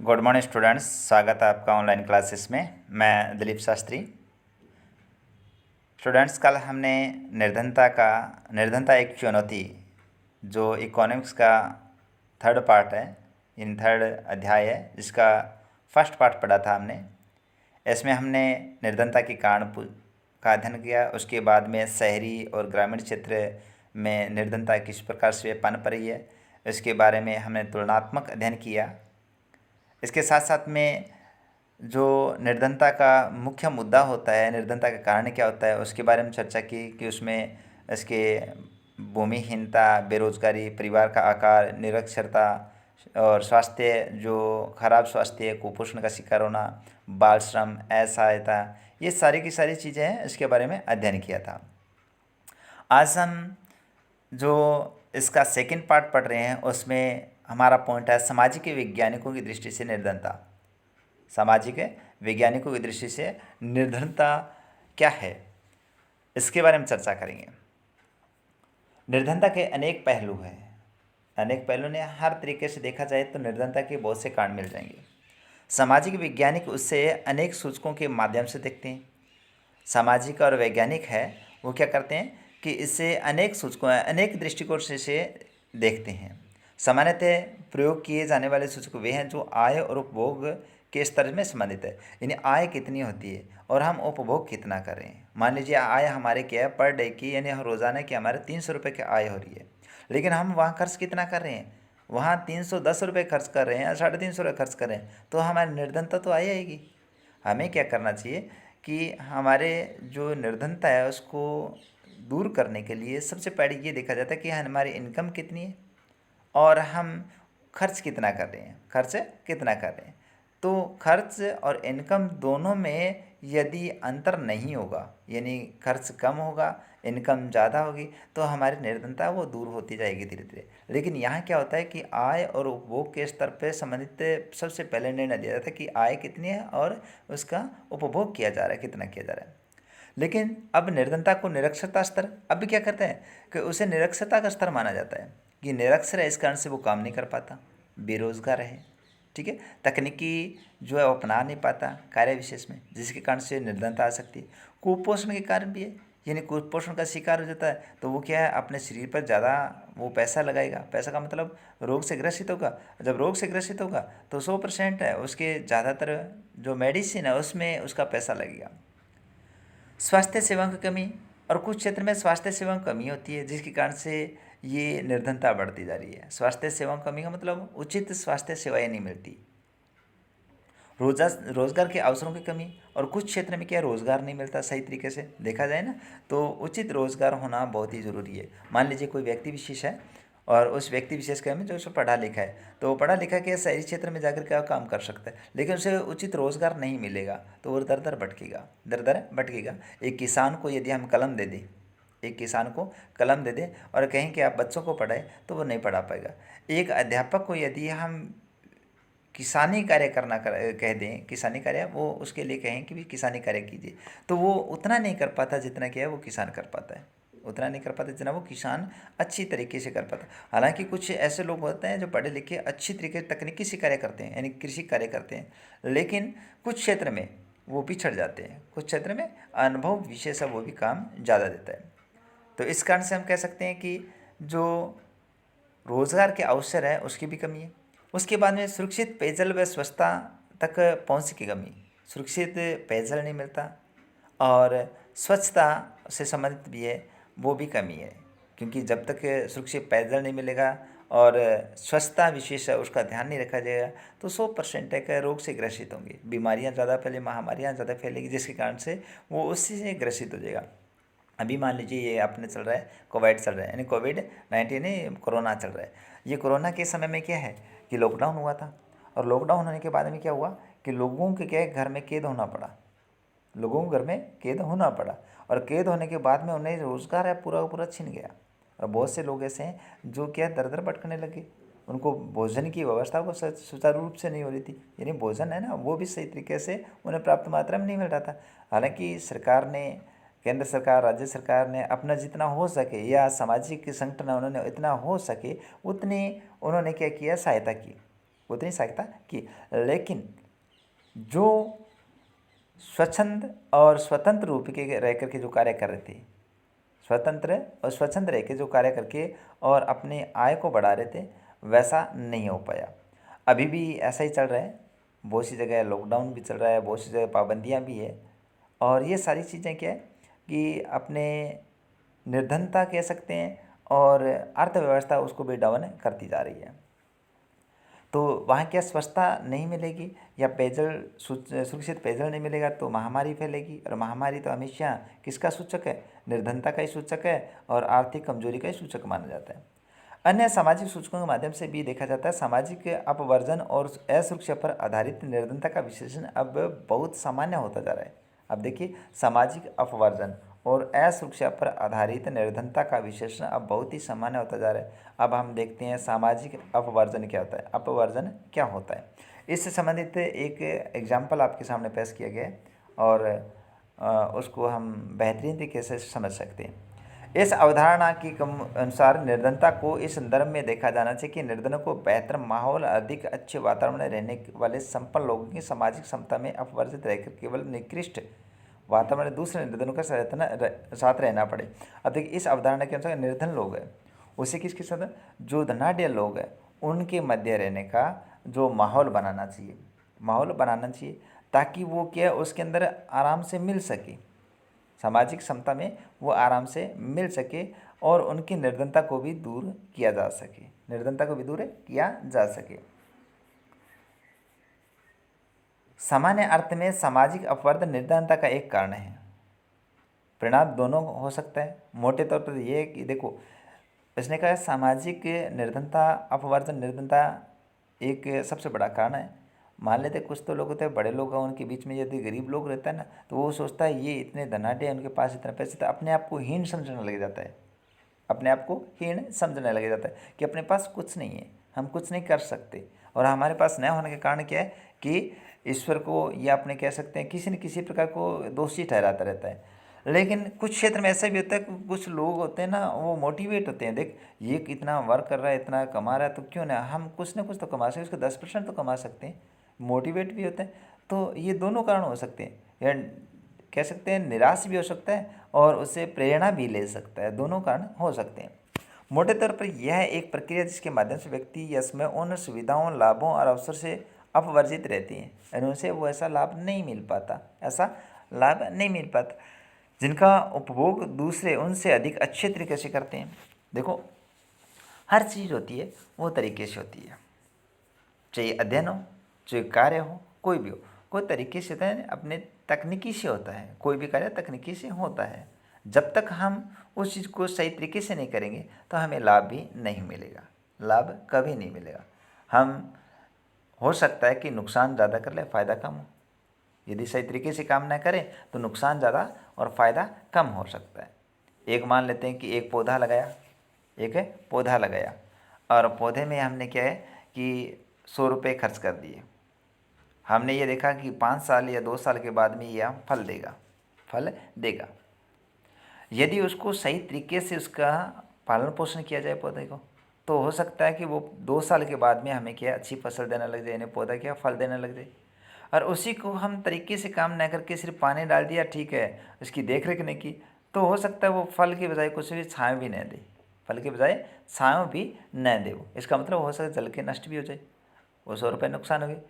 Good morning students, स्वागत है आपका ऑनलाइन क्लासेस में। मैं दिलीप शास्त्री। स्टूडेंट्स, कल हमने निर्धनता एक चुनौती, जो इकोनॉमिक्स का थर्ड पार्ट है, इन थर्ड अध्याय है, जिसका फर्स्ट पार्ट पढ़ा था हमने। इसमें हमने निर्धनता के कारण का अध्ययन किया। उसके बाद में शहरी और ग्रामीण क्षेत्र में निर्धनता किस प्रकार से पनप रही है, इसके बारे में हमने तुलनात्मक अध्ययन किया। इसके साथ साथ में जो निर्धनता का मुख्य मुद्दा होता है, निर्धनता का कारण क्या होता है, उसके बारे में चर्चा की कि उसमें इसके भूमिहीनता, बेरोजगारी, परिवार का आकार, निरक्षरता और स्वास्थ्य, जो खराब स्वास्थ्य, कुपोषण का शिकार होना, बाल श्रम, असहायता, ये सारी की सारी चीज़ें हैं, इसके बारे में अध्ययन किया था। आज हम जो इसका सेकंड पार्ट पढ़ रहे हैं, उसमें हमारा पॉइंट है सामाजिक वैज्ञानिकों की दृष्टि से निर्धनता। सामाजिक वैज्ञानिकों की दृष्टि से निर्धनता क्या है, इसके बारे में चर्चा करेंगे। निर्धनता के अनेक पहलू हैं। अनेक पहलू ने हर तरीके से देखा जाए तो निर्धनता के बहुत से कारण मिल जाएंगे। सामाजिक वैज्ञानिक उससे अनेक सूचकों के माध्यम से देखते हैं। सामाजिक और वैज्ञानिक है वो क्या करते हैं कि इससे अनेक सूचकों, अनेक दृष्टिकोण से देखते हैं। सामान्यतः प्रयोग किए जाने वाले सूचक वे हैं जो आय और उपभोग के स्तर में संबंधित है, यानी आय कितनी होती है और हम उपभोग कितना कर रहे हैं। मान लीजिए आय हमारे क्या है पर डे की, यानी रोज़ाना की हमारे 300 रुपये की आय हो रही है, लेकिन हम वहाँ खर्च कितना कर रहे हैं, वहाँ 310 रुपये खर्च कर रहे हैं या 350 रुपये खर्च कर रहे हैं, तो हमारी निर्धनता तो आएगी। हमें क्या करना चाहिए कि हमारे जो निर्धनता है उसको दूर करने के लिए सबसे पहले ये देखा जाता है कि हमारी इनकम कितनी है और हम खर्च कितना कर रहे हैं, खर्च कितना कर रहे हैं। तो खर्च और इनकम दोनों में यदि अंतर नहीं होगा, यानी खर्च कम होगा, इनकम ज़्यादा होगी, तो हमारी निर्धनता वो दूर होती जाएगी धीरे धीरे। लेकिन यहाँ क्या होता है कि आय और उपभोग के स्तर पर संबंधित सबसे पहले निर्णय दिया जाता है कि आय कितनी है और उसका उपभोग किया जा रहा है, कितना किया जा रहा है। लेकिन अब निर्धनता को निरक्षरता स्तर, अब भी क्या करते हैं कि उसे निरक्षरता का स्तर माना जाता है कि निरक्षर है, इस कारण से वो काम नहीं कर पाता, बेरोजगार है, ठीक है, तकनीकी जो है वो अपना नहीं पाता कार्य विशेष में, जिसके कारण से निर्धनता आ सकती है। कुपोषण के कारण भी है, यानी कुपोषण का शिकार हो जाता है तो वो क्या है, अपने शरीर पर ज़्यादा वो पैसा लगाएगा। पैसा का मतलब रोग से ग्रसित होगा। जब रोग से ग्रसित होगा तो 100% है उसके ज़्यादातर जो मेडिसिन है उसमें उसका पैसा लगेगा। स्वास्थ्य सेवाओं की कमी, और कुछ क्षेत्र में स्वास्थ्य सेवाओं की कमी होती है, जिसके कारण से ये निर्धनता बढ़ती जा रही है। स्वास्थ्य सेवाओं की कमी का मतलब उचित स्वास्थ्य सेवाएं नहीं मिलती। रोजगार के अवसरों की कमी, और कुछ क्षेत्र में क्या रोजगार नहीं मिलता सही तरीके से देखा जाए ना, तो उचित रोजगार होना बहुत ही ज़रूरी है। मान लीजिए कोई व्यक्ति विशेष है और उस व्यक्ति विशेष का में जो उसको पढ़ा लिखा है, तो वो पढ़ा लिखा के शहरी क्षेत्र में जाकर क्या काम कर सकता है, लेकिन उसे उचित रोजगार नहीं मिलेगा तो वो दर दर भटकेगा, दर दर भटकेगा। एक किसान को यदि हम कलम दे दें, एक किसान को कलम दे दें और कहें कि आप बच्चों को पढ़ाएं, तो वो नहीं पढ़ा पाएगा। एक अध्यापक को यदि हम किसानी कार्य करना कह दें, किसानी कार्य वो उसके लिए कहें कि भी किसानी कार्य कीजिए, तो वो उतना नहीं कर पाता जितना क्या है वो किसान कर पाता है, उतना नहीं कर पाता जितना वो किसान अच्छी तरीके से कर पाता। हालांकि कुछ ऐसे लोग होते हैं जो पढ़े लिखे अच्छी तरीके तकनीकी से कार्य करते हैं, यानी कृषि कार्य करते हैं, लेकिन कुछ क्षेत्र में वो पिछड़ जाते हैं, कुछ क्षेत्र में अनुभव विशेष है वो भी काम ज़्यादा देता है। तो इस कारण से हम कह सकते हैं कि जो रोज़गार के अवसर है उसकी भी कमी है। उसके बाद में सुरक्षित पेयजल व स्वच्छता तक पहुंच की कमी, सुरक्षित पेयजल नहीं मिलता और स्वच्छता से संबंधित भी है वो भी कमी है, क्योंकि जब तक सुरक्षित पेयजल नहीं मिलेगा और स्वच्छता विशेष है उसका ध्यान नहीं रखा जाएगा तो 100% है कि रोग से ग्रसित होंगे, बीमारियां ज़्यादा फैले, महामारियां ज़्यादा फैलेगी, जिसके कारण से वो उससे से ग्रसित हो जाएगा। अभी मान लीजिए ये अपने चल रहा है कोविड चल रहा है, यानी कोविड-19 नहीं, कोरोना चल रहा है। ये कोरोना के समय में क्या है कि लॉकडाउन हुआ था, और लॉकडाउन होने के बाद में क्या हुआ कि लोगों के क्या है घर में कैद होना पड़ा, लोगों को घर में कैद होना पड़ा, और कैद होने के बाद में उन्हें रोज़गार है पूरा का पूरा छिन गया। और बहुत से लोग ऐसे हैं जो क्या दर दर भटकने लगे, उनको भोजन की व्यवस्था को सुचारू रूप से नहीं हो रही थी, यानी भोजन है ना वो भी सही तरीके से उन्हें प्राप्त मात्रा में नहीं मिल रहा था। हालांकि सरकार ने, केंद्र सरकार, राज्य सरकार ने अपना जितना हो सके या सामाजिक संगठन उन्होंने इतना हो सके उतनी उन्होंने क्या किया, सहायता की। उतनी सहायता की। लेकिन जो स्वच्छंद और स्वतंत्र रूप के रह करके जो कार्य कर रहे थे, स्वतंत्र और स्वच्छंद रह के जो कार्य करके और अपने आय को बढ़ा रहे थे, वैसा नहीं हो पाया। अभी भी ऐसा ही चल रहा है, बहुत सी जगह लॉकडाउन भी चल रहा है, बहुत सी जगह पाबंदियाँ भी है। और ये सारी चीज़ें क्या है कि अपने निर्धनता कह सकते हैं और अर्थव्यवस्था उसको भी डाउन करती जा रही है। तो वहाँ क्या स्वच्छता नहीं मिलेगी या पेयजल सुरक्षित पेयजल नहीं मिलेगा तो महामारी फैलेगी, और महामारी तो हमेशा किसका सूचक है? निर्धनता का ही सूचक है और आर्थिक कमजोरी का ही सूचक माना जाता है। अन्य सामाजिक सूचकों के माध्यम से भी देखा जाता है। सामाजिक अपवर्जन और असुरक्षा पर आधारित निर्धनता का विशेषण अब बहुत सामान्य होता जा रहा है। अब देखिए, सामाजिक अपवर्जन और असुरक्षा पर आधारित निर्धनता का विशेषण अब बहुत ही सामान्य होता जा रहा है। अब हम देखते हैं सामाजिक अपवर्जन क्या होता है, अपवर्जन क्या होता है। इससे संबंधित एक एग्जाम्पल आपके सामने पेश किया गया है और उसको हम बेहतरीन तरीके से समझ सकते हैं। इस अवधारणा के अनुसार निर्धनता को इस संदर्भ में देखा जाना चाहिए कि निर्धनों को बेहतर माहौल, अधिक अच्छे वातावरण में रहने वाले संपन्न लोगों की सामाजिक क्षमता में अपवर्जित रहकर केवल निकृष्ट वातावरण दूसरे निर्धनों का साथ रहना पड़े। अब देखिए, इस अवधारणा के अनुसार निर्धन लोग हैं उसे किसके साथ, जो धनाढ़ लोग हैं उनके मध्य रहने का जो माहौल बनाना चाहिए, माहौल बनाना चाहिए ताकि वो क्या उसके अंदर आराम से मिल सके, सामाजिक क्षमता में वो आराम से मिल सके और उनकी निर्धनता को भी दूर किया जा सके, निर्धनता को भी दूर किया जा सके। सामान्य अर्थ में सामाजिक अपवर्तन निर्धनता का एक कारण है। परिणाम दोनों हो सकता है। मोटे तौर पर ये है कि देखो, इसने कहा सामाजिक निर्धनता, अपवर्तन निर्धनता एक सबसे बड़ा कारण है। मान लेते कुछ तो लोग होते हैं, बड़े लोग हैं, उनके बीच में यदि गरीब लोग रहता है ना, तो वो सोचता है ये इतने धनाढ़ हैं, उनके पास इतना पैसे, तो अपने आप को हीन समझने लग जाता है, अपने आप को हीन समझने लग जाता है कि अपने पास कुछ नहीं है, हम कुछ नहीं कर सकते। और हमारे पास न होने के कारण क्या है कि ईश्वर को या अपने कह सकते हैं किसी न किसी प्रकार को दोषी ठहराता रहता है। लेकिन कुछ क्षेत्र में ऐसा भी होता है कि कुछ लोग होते हैं ना, वो मोटिवेट होते हैं, देख ये इतना वर्क कर रहा है, इतना कमा रहा है, तो क्यों ना हम कुछ ना कुछ तो कमा सकते, उसको 10% तो कमा सकते हैं, मोटिवेट भी होते हैं। तो ये दोनों कारण हो सकते हैं, या कह सकते हैं निराश भी हो सकता है और उससे प्रेरणा भी ले सकता है, दोनों कारण हो सकते हैं। मोटे तौर पर यह एक प्रक्रिया जिसके माध्यम से व्यक्ति या समय उन सुविधाओं, लाभों और अवसर से अपवर्जित रहती है, यानी उनसे वो ऐसा लाभ नहीं मिल पाता, ऐसा लाभ नहीं मिल पाता जिनका उपभोग दूसरे उनसे अधिक अच्छे तरीके से करते हैं। देखो, हर चीज़ होती है वो तरीके से होती है, चाहे अध्ययन हो, चाहे कार्य हो, कोई भी हो, कोई तरीके से होता है, अपने तकनीकी से होता है, कोई भी कार्य तकनीकी से होता है। जब तक हम उस चीज़ को सही तरीके से नहीं करेंगे तो हमें लाभ भी नहीं मिलेगा, लाभ कभी नहीं मिलेगा। हम हो सकता है कि नुकसान ज़्यादा कर ले, फ़ायदा कम हो। यदि सही तरीके से काम ना करें तो नुकसान ज़्यादा और फ़ायदा कम हो सकता है। एक मान लेते हैं कि एक पौधा लगाया, एक है पौधा लगाया और पौधे में हमने क्या है कि 100 रुपये खर्च कर दिए। हमने ये देखा कि 5 साल या 2 साल के बाद में यह फल देगा, फल देगा। यदि उसको सही तरीके से उसका पालन पोषण किया जाए पौधे को, तो हो सकता है कि वो 2 साल के बाद में हमें क्या अच्छी फसल देने लग जाए, यानी पौधा क्या फल देने लग जाए। और उसी को हम तरीके से काम न करके सिर्फ पानी डाल दिया, ठीक है, उसकी देख रेख नहीं की, तो हो सकता है वो फल के बजाय कुछ भी छाँव भी न दे, फल के बजाय छाँव भी न दे। वो इसका मतलब हो सकता है जल के नष्ट भी हो जाए, वो 100 रुपये नुकसान हो गए।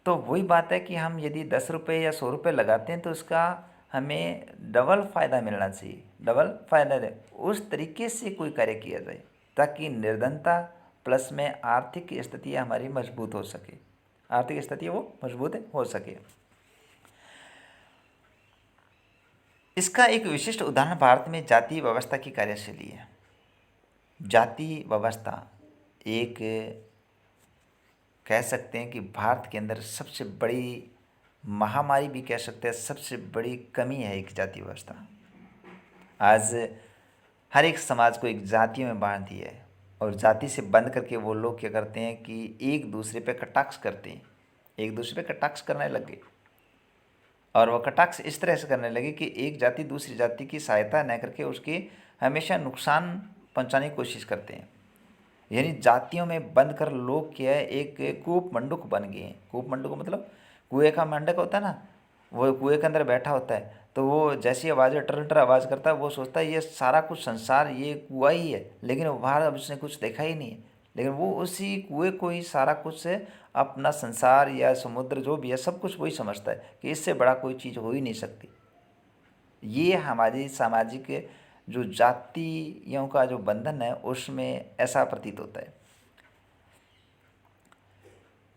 तो वही बात है कि हम यदि 10 रुपये या 100 रुपये लगाते हैं तो उसका हमें डबल फ़ायदा मिलना चाहिए, डबल फ़ायदा दे, उस तरीके से कोई कार्य किया जाए ताकि निर्धनता प्लस में आर्थिक स्थिति हमारी मजबूत हो सके, आर्थिक स्थिति वो मजबूत हो सके। इसका एक विशिष्ट उदाहरण भारत में जाति व्यवस्था की कार्यशैली है। जाति व्यवस्था एक कह सकते हैं कि भारत के अंदर सबसे बड़ी महामारी भी कह सकते हैं, सबसे बड़ी कमी है एक जाति व्यवस्था। आज हर एक समाज को एक जातियों में बांट दिया है और जाति से बंद करके वो लोग क्या करते हैं कि एक दूसरे पे कटाक्ष करते हैं, एक दूसरे पे कटाक्ष करने लग गए। और वह कटाक्ष इस तरह से करने लगे कि एक जाति दूसरी जाति की सहायता न करके उसके हमेशा नुकसान पहुंचाने की कोशिश करते हैं। यानी जातियों में बंद कर लोग क्या है, एक कूप मंडूक बन गए हैं। कूप मंडूक मतलब कुएं का मंडक होता है ना, वो कुएं के अंदर बैठा होता है, तो वो जैसी आवाज़ टर टर आवाज़ करता है, वो सोचता है ये सारा कुछ संसार ये कुआ ही है, लेकिन वो बाहर अब उसने कुछ देखा ही नहीं है। लेकिन वो उसी कुएं को ही सारा कुछ से अपना संसार या समुद्र जो भी है सब कुछ वही समझता है कि इससे बड़ा कोई चीज़ हो ही नहीं सकती। ये हमारी सामाजिक जो जातियों का जो बंधन है उसमें ऐसा प्रतीत होता है,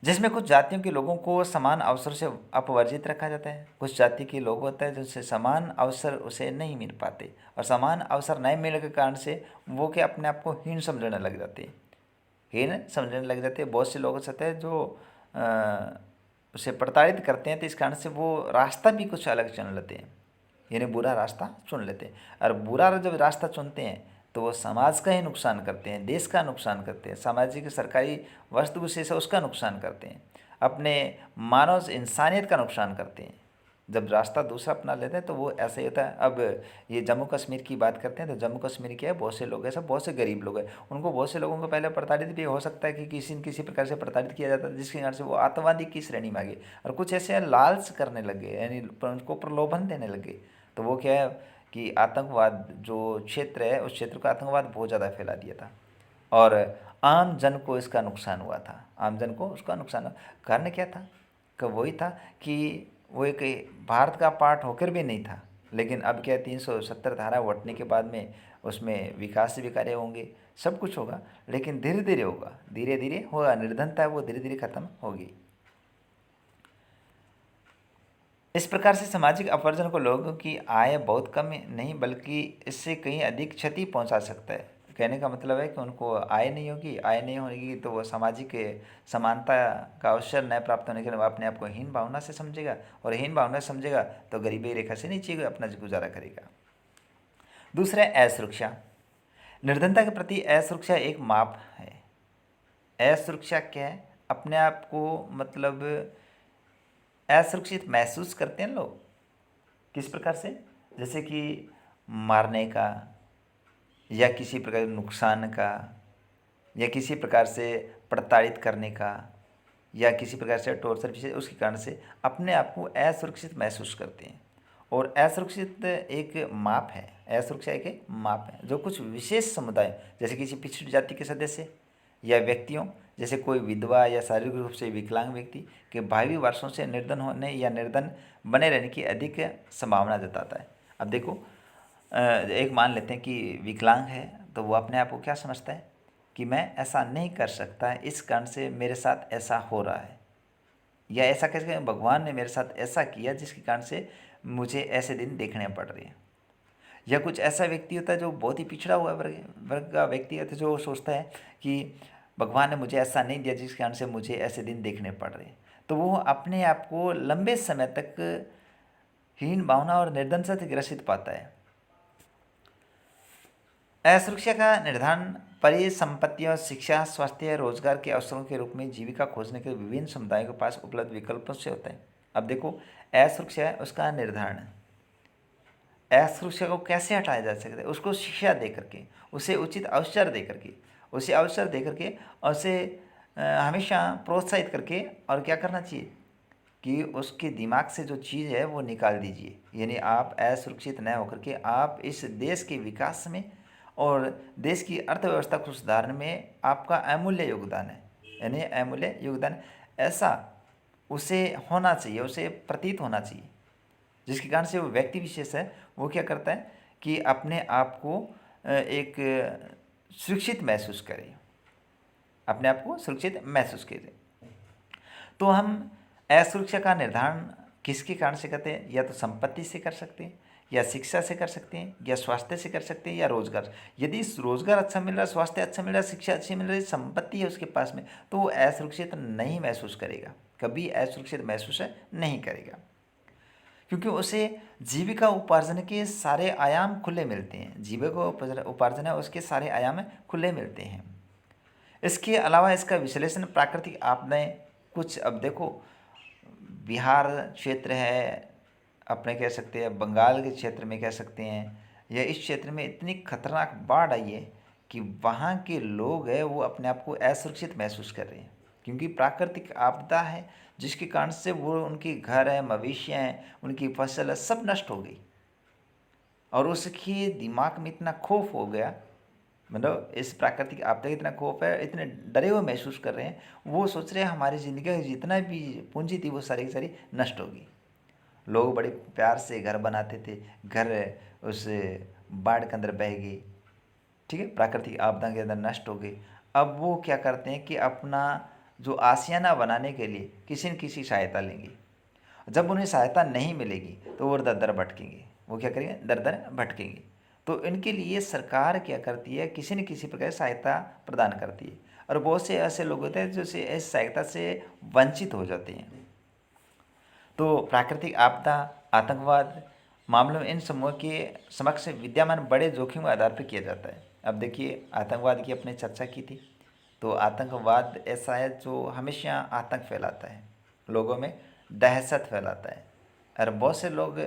जिसमें कुछ जातियों के लोगों को समान अवसर से अपवर्जित रखा जाता है। कुछ जाति के लोग होते हैं जिनसे समान अवसर उसे नहीं मिल पाते, और समान अवसर नहीं मिलने के कारण से वो क्या अपने आप को हीन समझने लग जाते हैं। हीन समझने लग जाते हैं। बहुत से लोग ऐसे होते हैं जो उसे प्रताड़ित करते हैं, तो इस कारण से वो रास्ता भी कुछ अलग चुन लेते हैं, यानी बुरा रास्ता चुन लेते हैं। और बुरा जब रास्ता चुनते हैं तो वो समाज का ही नुकसान करते हैं, देश का नुकसान करते हैं, सामाजिक सरकारी वस्तु विशेष है उसका नुकसान करते हैं, अपने मानव इंसानियत का नुकसान करते हैं। जब रास्ता दूसरा अपना लेते हैं तो वो ऐसा ही होता है। अब ये जम्मू कश्मीर की बात करते हैं तो जम्मू कश्मीर क्या है, बहुत से लोग ऐसा, बहुत से गरीब लोग हैं, उनको बहुत से लोगों को पहले प्रताड़ित भी हो सकता है कि किसी न किसी प्रकार से प्रताड़ित किया जाता है, जिसके कारण से वो आतंकवादी की श्रेणी में आ गए। और कुछ ऐसे लालच करने लगे, यानी उनको प्रलोभन देने लगे, तो वो क्या है कि आतंकवाद जो क्षेत्र है उस क्षेत्र का आतंकवाद बहुत ज़्यादा फैला दिया था, और आम जन को इसका नुकसान हुआ था। आम जन को उसका नुकसान हुआ। कारण क्या था कि वही था कि वो एक भारत का पार्ट होकर भी नहीं था। लेकिन अब क्या है, 370 धारा उठने के बाद में उसमें विकास भी कार्य होंगे, सब कुछ होगा, लेकिन धीरे धीरे होगा, धीरे धीरे होगा। निर्धनता है वो धीरे धीरे खत्म होगी। इस प्रकार से सामाजिक अपवर्जन को लोगों की आय बहुत कम नहीं बल्कि इससे कहीं अधिक क्षति पहुंचा सकता है। कहने का मतलब है कि उनको आय नहीं होगी, आय नहीं होगी तो वो सामाजिक समानता का अवसर न प्राप्त होने के लिए वो अपने आप को हीन भावना से समझेगा, और हीन भावना से समझेगा तो गरीबी रेखा से नीचे अपना गुजारा करेगा। दूसरा है असुरक्षा। निर्धनता के प्रति असुरक्षा एक माप है। असुरक्षा क्या है, अपने आप को मतलब असुरक्षित महसूस करते हैं लोग। किस प्रकार से, जैसे कि मारने का, या किसी प्रकार के नुकसान का, या किसी प्रकार से प्रताड़ित करने का, या किसी प्रकार से टॉर्चर पीछे, उसके कारण से अपने आप को असुरक्षित महसूस करते हैं। और असुरक्षित एक माप है, असुरक्षा एक माप है जो कुछ विशेष समुदाय जैसे किसी पिछड़ी जाति के सदस्य या व्यक्तियों, जैसे कोई विधवा या शारीरिक रूप से विकलांग व्यक्ति के भावी वर्षों से निर्धन होने या निर्धन बने रहने की अधिक संभावना जताता है। अब देखो, एक मान लेते हैं कि विकलांग है, तो वो अपने आप को क्या समझता है कि मैं ऐसा नहीं कर सकता, इस कारण से मेरे साथ ऐसा हो रहा है, या ऐसा कैसे भगवान ने मेरे साथ ऐसा किया जिसके कारण से मुझे ऐसे दिन देखने पड़ रहे हैं। या कुछ ऐसा व्यक्ति होता है जो बहुत ही पिछड़ा हुआ वर्ग वर्ग का व्यक्ति है, तो जो सोचता है कि भगवान ने मुझे ऐसा नहीं दिया जिस कारण से मुझे ऐसे दिन देखने पड़ रहे हैं। तो वो अपने आप को लंबे समय तक हीन भावना और निर्धनता से ग्रसित पाता है। असुरक्षा का निर्धारण परिसंपत्तियों, शिक्षा, स्वास्थ्य, रोजगार के अवसरों के रूप में जीविका खोजने के विभिन्न समुदायों के पास उपलब्ध विकल्पों से होता है। अब देखो, असुरक्षा है उसका निर्धारण, असुरक्षा को कैसे हटाया जा सकता है, उसको शिक्षा दे करके, उसे उचित अवसर दे करके, उसे अवसर दे करके, और उसे हमेशा प्रोत्साहित करके, और क्या करना चाहिए कि उसके दिमाग से जो चीज़ है वो निकाल दीजिए। यानी आप असुरक्षित न होकर के आप इस देश के विकास में और देश की अर्थव्यवस्था को सुधारने में आपका अमूल्य योगदान है, यानी अमूल्य योगदान ऐसा उसे होना चाहिए, उसे प्रतीत होना चाहिए, जिसके कारण से वो व्यक्ति विशेष है वो क्या करता है कि अपने आप को एक सुरक्षित महसूस करे, अपने आप को सुरक्षित महसूस करे। तो हम असुरक्षा का निर्धारण किसके कारण से करते हैं, या तो संपत्ति से कर सकते हैं, या शिक्षा से कर सकते हैं, या स्वास्थ्य से कर सकते हैं, या रोजगार। यदि रोजगार अच्छा मिल रहा है, स्वास्थ्य अच्छा मिल रहा है, शिक्षा अच्छी मिल रही है, संपत्ति है उसके पास में, तो वो असुरक्षित नहीं महसूस करेगा, कभी असुरक्षित महसूस नहीं करेगा, क्योंकि उसे जीविका उपार्जन के सारे आयाम खुले मिलते हैं। जीविका उपार्जन है उसके सारे आयाम खुले मिलते हैं। इसके अलावा इसका विश्लेषण प्राकृतिक आपदाएं कुछ, अब देखो बिहार क्षेत्र है, अपने कह सकते हैं बंगाल के क्षेत्र में कह सकते हैं, या इस क्षेत्र में इतनी खतरनाक बाढ़ आई है कि वहाँ के लोग हैं वो अपने आप को असुरक्षित महसूस कर रहे हैं, क्योंकि प्राकृतिक आपदा है जिसके कारण से वो उनके घर हैं, मवेशी हैं, उनकी फसल है, सब नष्ट हो गई। और उसके दिमाग में इतना खौफ हो गया, मतलब इस प्राकृतिक आपदा का इतना खौफ है, इतने डरे हुए महसूस कर रहे हैं, वो सोच रहे हैं हमारी ज़िंदगी में जितना भी पूंजी थी वो सारी की सारी नष्ट होगी। लोग बड़े प्यार से घर बनाते थे, घर उस बाढ़ के अंदर बह गई, ठीक है, प्राकृतिक आपदा के अंदर नष्ट हो गई। अब वो क्या करते हैं कि अपना जो आशियाना बनाने के लिए किसी न किसी सहायता लेंगे। जब उन्हें सहायता नहीं मिलेगी तो वो दर दर भटकेंगे। वो क्या करेंगे? दर दर भटकेंगे। तो इनके लिए सरकार क्या करती है, किसी न किसी प्रकार की सहायता प्रदान करती है। और बहुत से ऐसे लोग होते हैं जो से इस सहायता से वंचित हो जाते हैं। तो प्राकृतिक आपदा, आतंकवाद मामलों में इन समूह के समक्ष विद्यमान बड़े जोखिम के आधार पर किया जाता है। अब देखिए, आतंकवाद की अपने चर्चा की थी। तो आतंकवाद ऐसा है जो हमेशा आतंक फैलाता है, लोगों में दहशत फैलाता है, और बहुत से लोग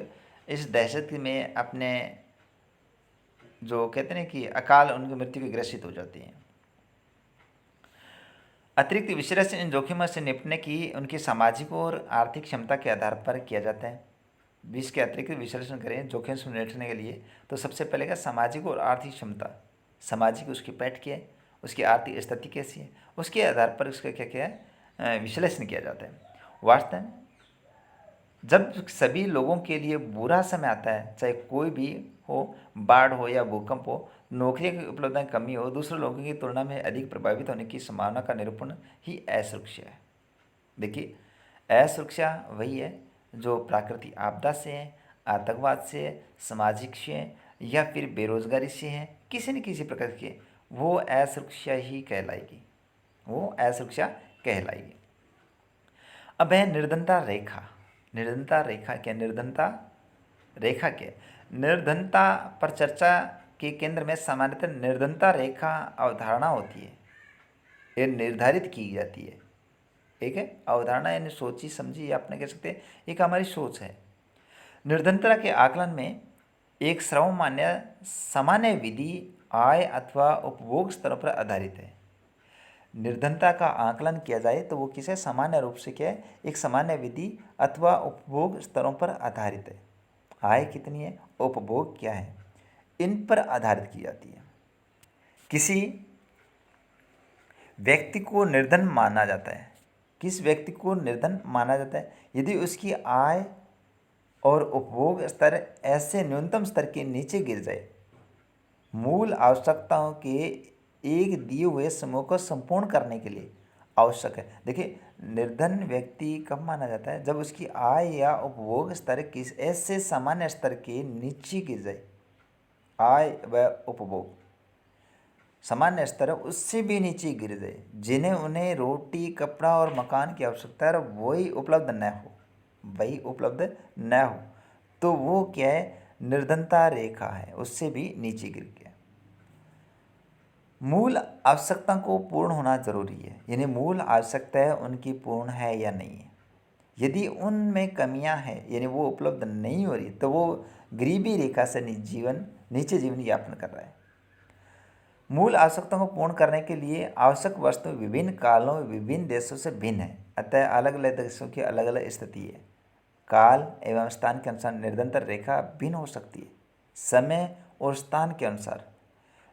इस दहशत में अपने जो कहते हैं कि अकाल उनकी मृत्यु की ग्रसित हो जाती हैं। अतिरिक्त विश्लेषण इन जोखिमों से निपटने की उनकी सामाजिक और आर्थिक क्षमता के आधार पर किया जाता है। विश्व के अतिरिक्त विश्लेषण करें जोखिम से निपटने के लिए, तो सबसे पहले का सामाजिक और आर्थिक क्षमता। सामाजिक उसकी पैठ क्या है, उसकी आर्थिक स्थिति कैसी है, उसके आधार पर उसका क्या क्या है विश्लेषण किया जाता है। वास्तव में जब सभी लोगों के लिए बुरा समय आता है, चाहे कोई भी हो, बाढ़ हो या भूकंप हो, नौकरी की उपलब्धता की कमी हो, दूसरे लोगों की तुलना में अधिक प्रभावित होने की संभावना का निरूपण ही असुरक्षा है। देखिए, असुरक्षा वही है जो प्राकृतिक आपदा से है, आतंकवाद से है, सामाजिक से है, या फिर बेरोजगारी से है, किसी न किसी प्रकार के, वो असुरक्षा ही कहलाएगी, वो असुरक्षा कहलाएगी। अब है निर्धनता रेखा। निर्धनता रेखा क्या? निर्धनता रेखा क्या? निर्धनता पर चर्चा के केंद्र में सामान्यतः निर्धनता रेखा अवधारणा होती है। ये निर्धारित की जाती है, ठीक है। अवधारणा यानी सोची समझी, या अपने कह सकते हैं एक हमारी सोच है। निर्धनता के आकलन में एक सर्वमान्य सामान्य विधि आय अथवा उपभोग स्तरों पर आधारित है। निर्धनता का आकलन किया जाए तो वो किसे सामान्य रूप से क्या है, एक सामान्य विधि अथवा उपभोग स्तरों पर आधारित है। आय कितनी है, उपभोग क्या है, इन पर आधारित की जाती है। किसी व्यक्ति को निर्धन माना जाता है। किस व्यक्ति को निर्धन माना जाता है? यदि उसकी आय और उपभोग स्तर ऐसे न्यूनतम स्तर के नीचे गिर जाए, मूल आवश्यकताओं के एक दिए हुए समूह को संपूर्ण करने के लिए आवश्यक है। देखिए, निर्धन व्यक्ति कब माना जाता है? जब उसकी आय या उपभोग स्तर किस ऐसे सामान्य स्तर के नीचे गिर जाए। आय व उपभोग सामान्य स्तर है उससे भी नीचे गिर जाए, जिन्हें उन्हें रोटी, कपड़ा और मकान की आवश्यकता है, वही उपलब्ध न हो, वही उपलब्ध न हो, तो वो क्या है? निर्धनता रेखा है, उससे भी नीचे गिर गया। मूल आवश्यकता को पूर्ण होना जरूरी है, यानी मूल आवश्यकताएं उनकी पूर्ण है या नहीं है। यदि उनमें कमियां हैं, यानी वो उपलब्ध नहीं हो रही, तो वो गरीबी रेखा से नीचे जीवन यापन कर रहा है। मूल आवश्यकताओं को पूर्ण करने के लिए आवश्यक वस्तु विभिन्न कालों में विभिन्न देशों से भिन्न है, अतः अलग अलग देशों की अलग अलग स्थिति है। काल एवं स्थान के अनुसार निर्धनता रेखा भिन्न हो सकती है। समय और स्थान के अनुसार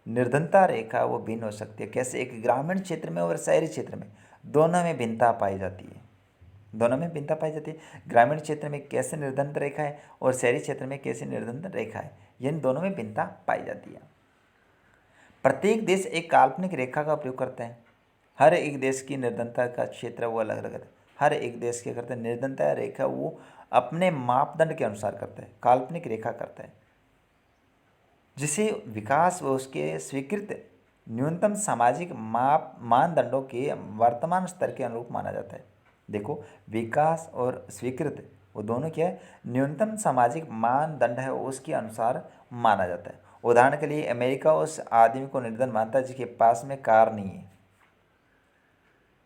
निर्धनता रेखा वो भिन्न हो सकती है। कैसे? एक ग्रामीण क्षेत्र में और शहरी क्षेत्र में दोनों में भिन्नता पाई जाती है। दोनों में भिन्नता पाई जाती है। ग्रामीण क्षेत्र में कैसे निर्धनता रेखा है और शहरी क्षेत्र में कैसे निर्धनता रेखा है, इन दोनों में भिन्नता पाई जाती है। प्रत्येक देश एक काल्पनिक रेखा का प्रयोग करते हैं। हर एक देश की निर्धनता का क्षेत्र वो अलग अलग है। हर एक देश क्या करते हैं? निर्धनता रेखा वो अपने मापदंड के अनुसार करता है, काल्पनिक रेखा करता है, जिसे विकास व उसके स्वीकृत न्यूनतम सामाजिक मानदंडों के वर्तमान स्तर के अनुरूप माना जाता है। देखो, विकास और स्वीकृत वो दोनों क्या है? न्यूनतम सामाजिक मानदंड है, उसके अनुसार माना जाता है। उदाहरण के लिए अमेरिका उस आदमी को निर्धन मानता है जिसके पास में कार नहीं है।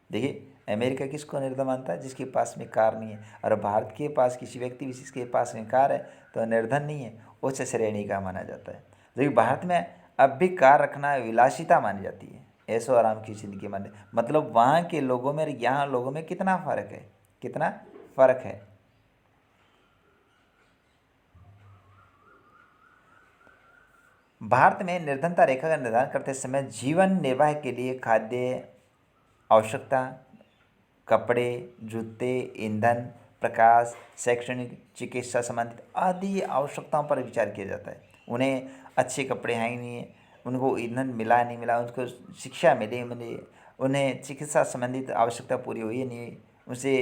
देखिए, अमेरिका किसको निर्धन मानता है? जिसके पास में कार नहीं है। और भारत के पास किसी व्यक्ति विशेष के पास में कार है तो निर्धन नहीं है, उच्च श्रेणी का माना जाता है। जबकि भारत में अब भी कार रखना विलासिता मानी जाती है, ऐशो आराम की जिंदगी माने। मतलब वहाँ के लोगों में और यहाँ लोगों में कितना फ़र्क है, कितना फ़र्क है। भारत में निर्धनता रेखा का निर्धारण करते समय जीवन निर्वाह के लिए खाद्य आवश्यकता, कपड़े, जूते, ईंधन, प्रकाश, शैक्षणिक, चिकित्सा संबंधित आदि आवश्यकताओं पर विचार किया जाता है। उन्हें अच्छे कपड़े हैं ही नहीं है, उनको ईंधन मिला नहीं मिला, उनको शिक्षा मिली मिली, उन्हें चिकित्सा संबंधित आवश्यकता पूरी हुई नहीं हुई, उसे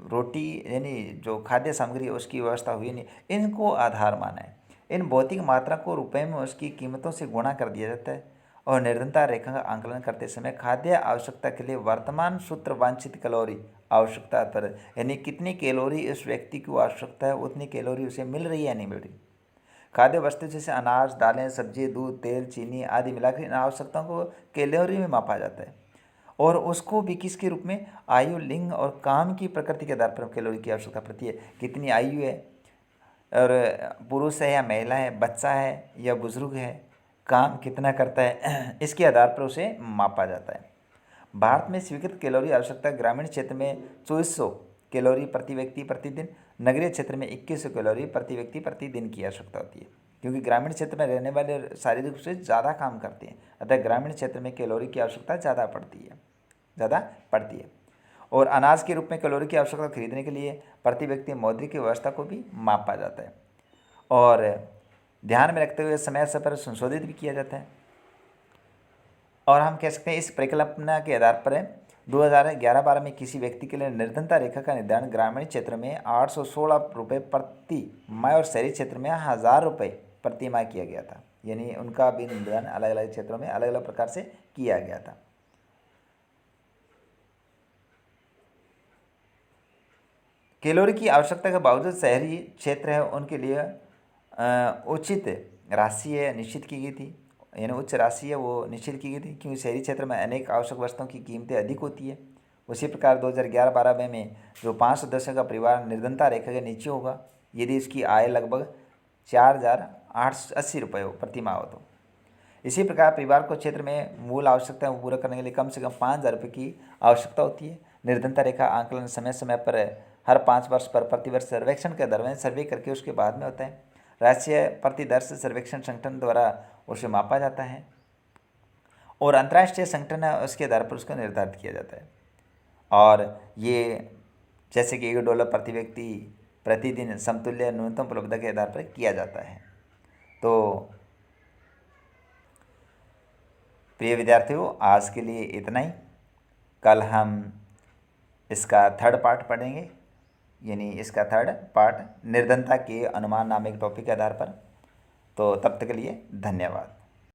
रोटी यानी जो खाद्य सामग्री है उसकी व्यवस्था हुई नहीं, इनको आधार माना है। इन भौतिक मात्रा को रुपए में उसकी कीमतों से गुणा कर दिया जाता है और निर्धनता रेखा का आंकलन करते समय खाद्य आवश्यकता के लिए वर्तमान सूत्र वांछित कैलोरी आवश्यकता पर, यानी कितनी कैलोरी इस व्यक्ति को आवश्यकता है उतनी कैलोरी उसे मिल रही है या नहीं मिल रही। खाद्य वस्तु जैसे अनाज, दालें, सब्जी, दूध, तेल, चीनी आदि मिलाकर इन आवश्यकताओं को कैलोरी में मापा जाता है और उसको भी किसके रूप में, आयु, लिंग और काम की प्रकृति के आधार पर कैलोरी की आवश्यकता पड़ती है। कितनी आयु है और पुरुष है या महिला है, बच्चा है या बुजुर्ग है, काम कितना करता है, इसके आधार पर उसे मापा जाता है। भारत में स्वीकृत कैलोरी आवश्यकता ग्रामीण क्षेत्र में 2400 कैलोरी प्रति व्यक्ति प्रतिदिन, नगरीय क्षेत्र में 2100 कैलोरी प्रति व्यक्ति प्रतिदिन की आवश्यकता होती है। क्योंकि ग्रामीण क्षेत्र में रहने वाले शारीरिक रूप से ज़्यादा काम करते हैं, अतः ग्रामीण क्षेत्र में कैलोरी की आवश्यकता ज़्यादा पड़ती है। और अनाज के रूप में कैलोरी की आवश्यकता खरीदने के लिए प्रति व्यक्ति मौद्रिक की व्यवस्था को भी मापा जाता है और ध्यान में रखते हुए समय समय पर संशोधित भी किया जाता है। और हम कह सकते हैं इस परिकल्पना के आधार पर 2011-12 में किसी व्यक्ति के लिए निर्धनता रेखा का निर्धारण ग्रामीण क्षेत्र में 816 रुपये प्रति माह और शहरी क्षेत्र में 1000 रुपये प्रति माह किया गया था। यानी उनका भी निर्धारण अलग अलग क्षेत्रों में अलग अलग प्रकार से किया गया था। कैलोरी की आवश्यकता के बावजूद शहरी क्षेत्र है उनके लिए उचित राशि है निश्चित की गई थी, यानी उच्च राशि है वो निश्चित की गई थी, क्योंकि शहरी क्षेत्र में अनेक आवश्यक वस्तुओं की कीमतें अधिक होती है। उसी प्रकार 2011-12 में जो 5 सदस्यों का परिवार निर्धनता रेखा के नीचे होगा यदि उसकी आय लगभग 4880 रुपये हो प्रति माह हो तो। इसी प्रकार परिवार को क्षेत्र में मूल आवश्यकताओं को पूरा करने के लिए कम से कम 5000 रुपये की आवश्यकता होती है। निर्धनता रेखा आंकलन समय समय पर हर 5 वर्ष पर प्रतिवर्ष सर्वेक्षण के दरमियान सर्वे करके उसके बाद में होता है। राष्ट्रीय प्रतिदर्श सर्वेक्षण संगठन द्वारा उसे मापा जाता है और अंतर्राष्ट्रीय संगठन है उसके आधार पर उसका निर्धारित किया जाता है। और ये जैसे कि $1 प्रति व्यक्ति प्रतिदिन समतुल्य न्यूनतम उपलब्धता के आधार पर किया जाता है। तो प्रिय विद्यार्थियों, आज के लिए इतना ही। कल हम इसका थर्ड पार्ट पढ़ेंगे, यानी इसका थर्ड पार्ट निर्धनता के अनुमान नाम एक टॉपिक के आधार पर। तो तब तक के लिए धन्यवाद।